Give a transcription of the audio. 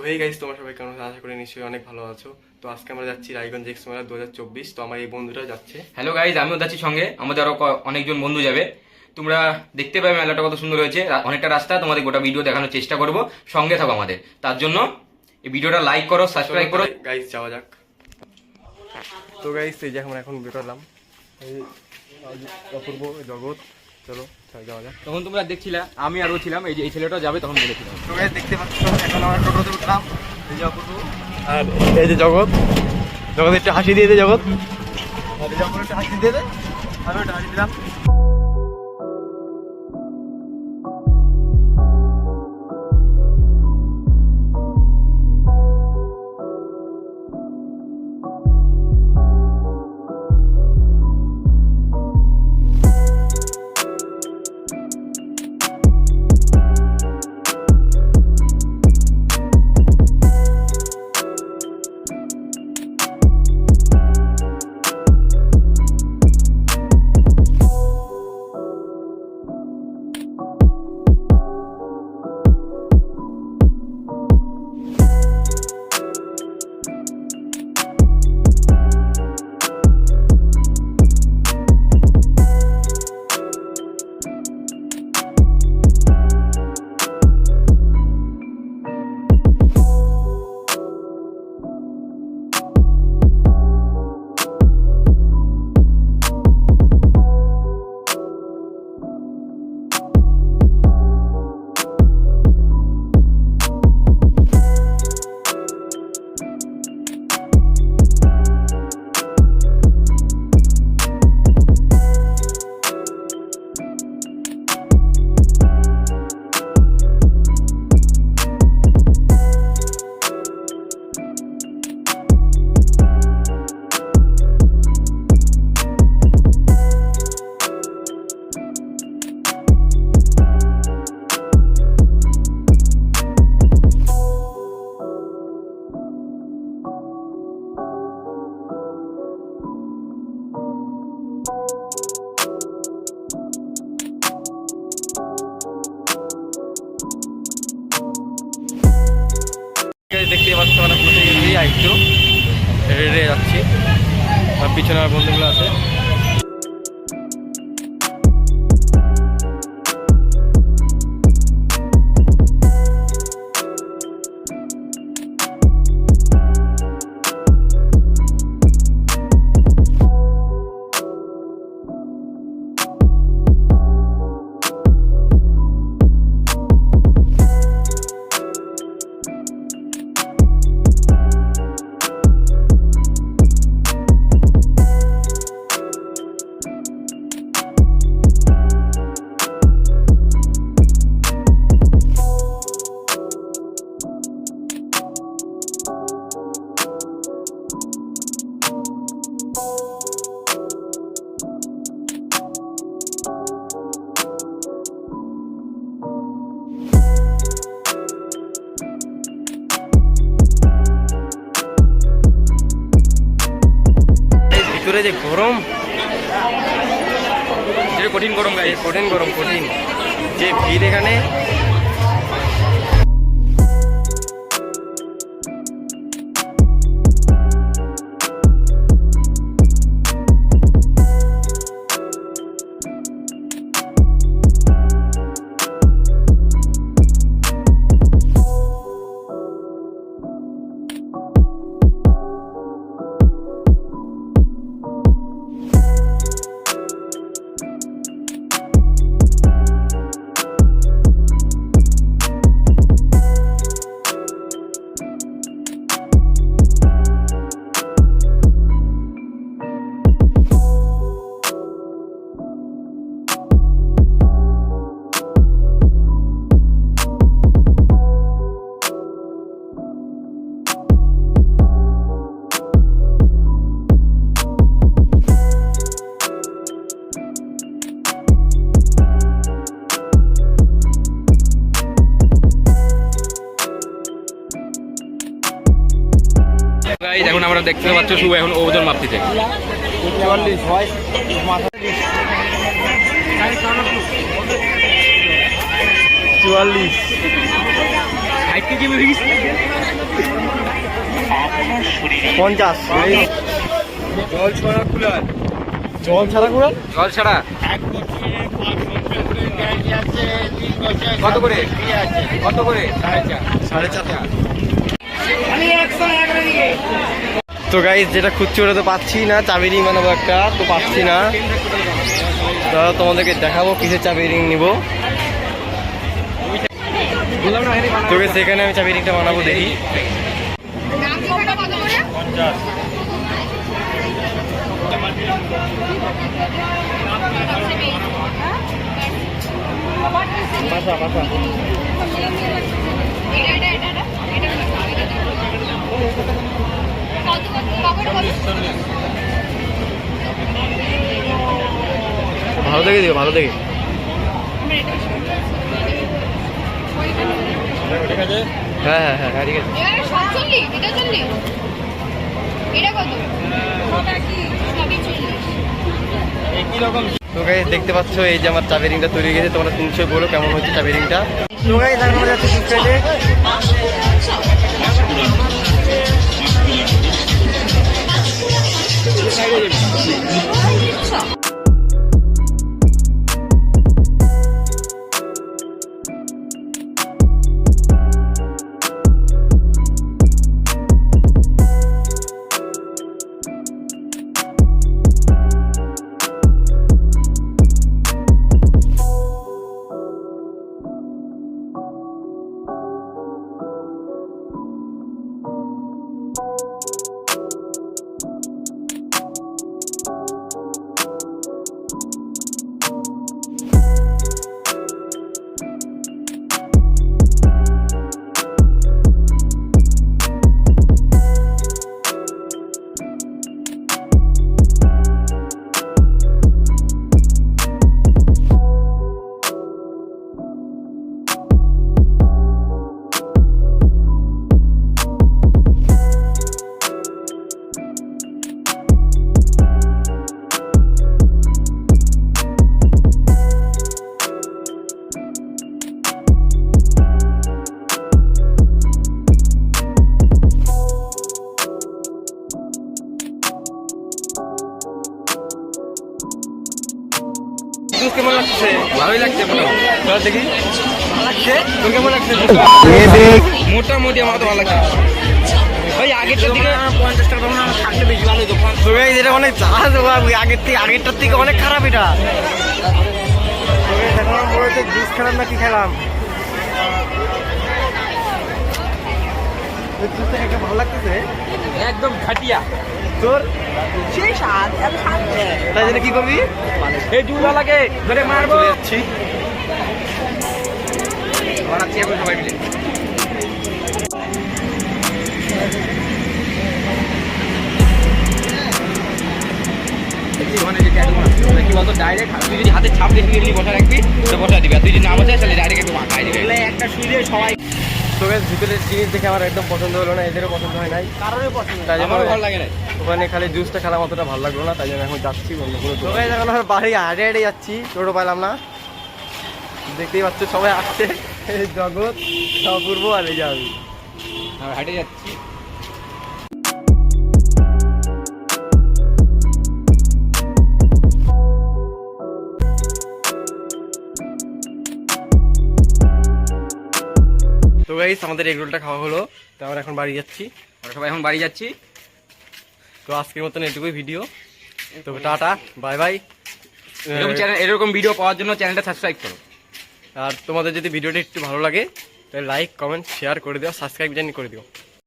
Hey guys, তোমরা সবাই কেমন আছো? আশা করি নিশ্চয়ই অনেক ভালো আছো। তো আজকে আমরা যাচ্ছি রায়গঞ্জ এক্স মেলা 2024। তো আমার এই বন্ধুরাও যাচ্ছে। হ্যালো গাইজ, আমিও যাচ্ছি সঙ্গে। আমাদের আরো অনেকজন বন্ধু যাবে। তোমরা দেখতে পাবে মেলাটা কত সুন্দর হয়েছে। অনেকটা রাস্তা, তোমাদের গোটা ভিডিও দেখানোর চেষ্টা করব। সঙ্গে থাকো আমাদের। তার জন্য এই ভিডিওটা লাইক করো, সাবস্ক্রাইব করো। গাইস যাওয়া যাক। তো গাইস এই যে এখন বেরোলাম, এই অপূর্ব জগৎ, চলো যাওয়া যাক। তখন তোমরা দেখছিলে, আমি আরও ছিলাম, এই যে এই ছেলেটা যাবে, তখন বলেছিলাম। তো গাইস দেখতে পাচ্ছ, এখন আমরা টোটোতে উঠলাম। এই যে অপূর্ব আর এই যে জগৎ। জগৎ একটা হাসি দিয়ে দে, জগৎ। আর এই যে অপূর্ব একটা হাসি দিয়ে দে, আমি একটা হাসি দিলাম। দেখতে পাচ্ছ আমরা পৌঁছে গেছি, একটু রেডি যাচ্ছি। আর পিছনে আমার বন্ধুগুলো আছে। ভিতরে যে গরম, কঠিন গরম গাইজ, কঠিন গরম, কঠিন যে ভিড় এখানে। গাইজ এখন আমরা দেখতে পাচ্ছ শুভ এখন ওজন মাপতিতে। 44 50 জল ছাড়া কুলার, জল ছাড়া কুড়াল জল ছাড়া কত করে? কত করে? 4.5। তো গাইস যেটা খুঁজছি ওটা তো পাচ্ছি না, চাবি রিং বানাবো একটা, তো পাচ্ছি না। তাহলে তোমাদেরকে দেখাবো কিসের চাবি রিং নিবো। তো গাইস সেখানে আমি চাবি রিংটা বানাবো, দেখি। ভালো দেখে দিও, ভালো দেখে। হ্যাঁ হ্যাঁ হ্যাঁ ঠিক আছে। তো গাইস দেখতে পাচ্ছ এই যে আমার চাবি রিংটা তৈরি হয়ে গেছে, তোমরা 300 বলো কেমন হচ্ছে চাবি রিংটা। তো গাইস এখন আমরা যাচ্ছি দুধ খাইতে। জুস কেমন লাগছে? ভালোই লাগছে মোটামুটি। চল দেখি। ভালো লাগছে? তোর কেমন লাগছে? মোটামুটি আমার তো ভালো লাগছে। ওই আগেরটার দিকে 50 টাকা দাম না থাকলে বেশি ভালো হতো। তো গাইস এটা অনেক জাহাজ আগেরটার থেকে অনেক খারাপ এটা। তো গাইস এখন আমরা বলতে জুস খেলাম না কি খেলাম? জুসটা একটা ভালো লাগতেছে একদম খাটিয়া তোর। সেই স্বাদ এত স্বাদ তাই জন্য কি করবি? এই দুধ লাগে ধরে মারবো। চলে যাচ্ছি। বানাচ্ছি এখন সবাই মিলে। কি বলতো ডাইরেক্ট তুই যদি হাতে ছাপ দেখে গেলি বসা রাখবি তো বসা দিবি, আর তুই যদি না বসাস তাহলে ডাইরেক্ট একটু খাই দিবি। একটা শুইলে সবাই তো গাইস ভিতরের জিনিস দেখে আমার একদম পছন্দ হলো না, এদেরও পছন্দ হয় নাই, কারোরই পছন্দ তাই জন্য আমারও ভালো লাগে না। ওখানে খালি জুসটা খেলাম, অতটা ভালো লাগলো না, তাই জন্য এখন যাচ্ছি অন্য কোনো। তো গাইস এখন আমরা বাড়ি হাঁটে হাঁটে যাচ্ছি, টোটো পাইলাম না। দেখতেই পাচ্ছ সবাই আসছে, এই জগৎ, অপূর্ব আর এই যে আমি। আমরা হাঁটে যাচ্ছি। তো গাইস আমাদের এগ রোলটা খাওয়া হলো, তো আমরা এখন বাড়ি যাচ্ছি। আমরা সবাই এখন বাড়ি যাচ্ছি। তো আজকের মতন এটুকুই ভিডিও, তো টাটা বাই বাই। এরকম ভিডিও পাওয়ার জন্য চ্যানেলটা সাবস্ক্রাইব করো। আর তোমাদের যদি ভিডিওটা একটু ভালো লাগে তাহলে লাইক কমেন্ট শেয়ার করে দিও, সাবস্ক্রাইব জানি করে দিও।